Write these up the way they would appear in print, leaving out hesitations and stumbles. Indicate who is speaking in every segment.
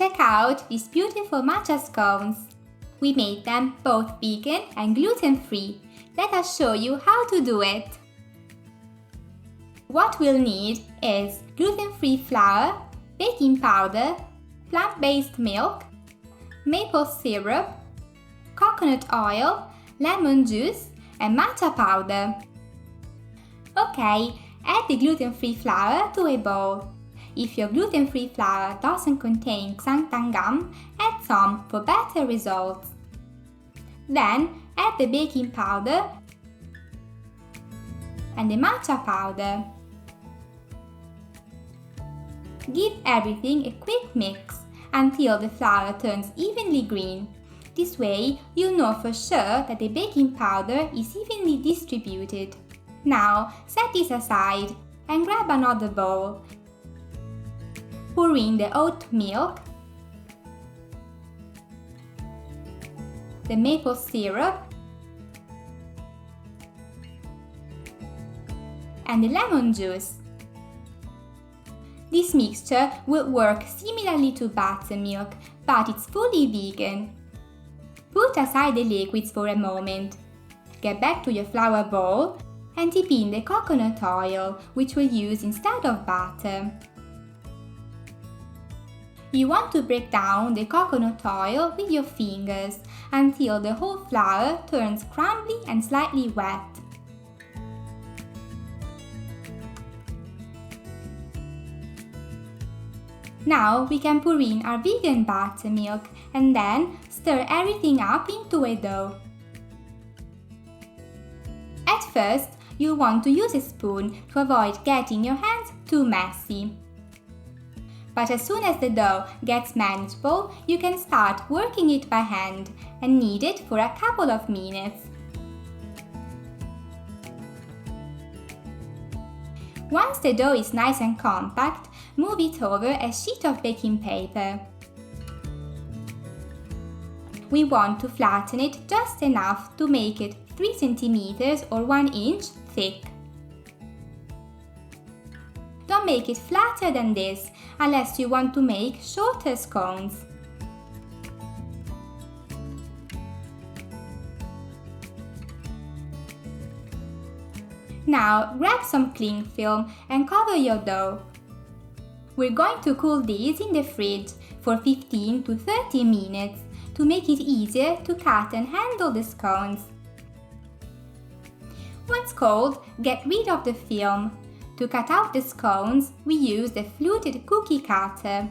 Speaker 1: check out these beautiful matcha scones. We made them both vegan and gluten-free. Let us show you how to do it. What we'll need is gluten-free flour, baking powder, plant-based milk, maple syrup, coconut oil, lemon juice, and matcha powder. Okay, add the gluten-free flour to a bowl. If your gluten-free flour doesn't contain xanthan gum, add some for better results. Then add the baking powder and the matcha powder. Give everything a quick mix until the flour turns evenly green. This way, you'll know for sure that the baking powder is evenly distributed. Now, set this aside and grab another bowl. Pour in the oat milk, the maple syrup, and the lemon juice. This mixture will work similarly to buttermilk, but it's fully vegan. Put aside the liquids for a moment. Get back to your flour bowl and dip in the coconut oil, which we'll use instead of butter. You want to break down the coconut oil with your fingers until the whole flour turns crumbly and slightly wet. Now we can pour in our vegan buttermilk and then stir everything up into a dough. At first, you'll want to use a spoon to avoid getting your hands too messy. But as soon as the dough gets manageable, you can start working it by hand and knead it for a couple of minutes. Once the dough is nice and compact, move it over a sheet of baking paper. We want to flatten it just enough to make it 3 cm or 1 inch thick. Don't make it flatter than this unless you want to make shorter scones. Now grab some cling film and cover your dough. We're going to cool these in the fridge for 15 to 30 minutes to make it easier to cut and handle the scones. Once cold, get rid of the film. To cut out the scones, we use the fluted cookie cutter.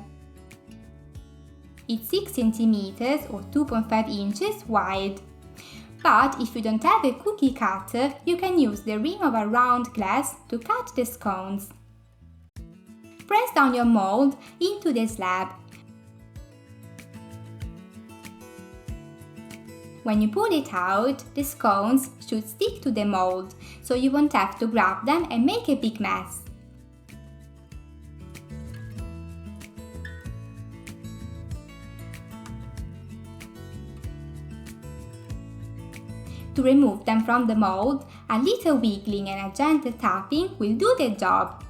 Speaker 1: It's 6 cm or 2.5 inches wide. But if you don't have a cookie cutter, you can use the rim of a round glass to cut the scones. Press down your mold into the slab. When you pull it out, the scones should stick to the mold, so you won't have to grab them and make a big mess. To remove them from the mold, a little wiggling and a gentle tapping will do the job.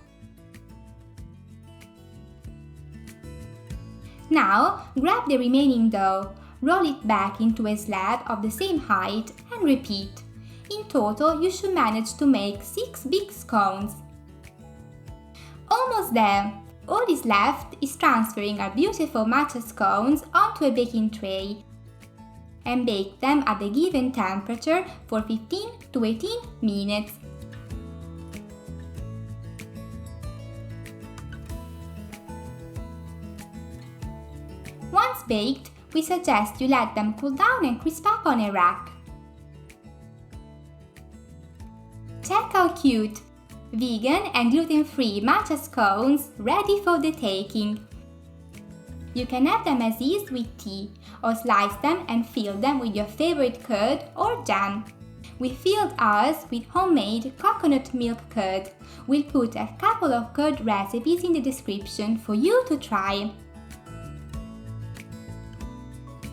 Speaker 1: Now, grab the remaining dough, roll it back into a slab of the same height and repeat. In total, you should manage to make 6 big scones. Almost there! All is left is transferring our beautiful matcha scones onto a baking tray and bake them at the given temperature for 15 to 18 minutes. Once baked, we suggest you let them cool down and crisp up on a rack. Check how cute! Vegan and gluten-free matcha scones ready for the taking. You can have them as is with tea, or slice them and fill them with your favorite curd or jam. We filled ours with homemade coconut milk curd. We'll put a couple of curd recipes in the description for you to try.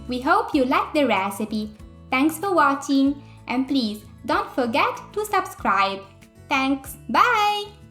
Speaker 1: We hope you like the recipe. Thanks for watching, and please don't forget to subscribe. Thanks, bye!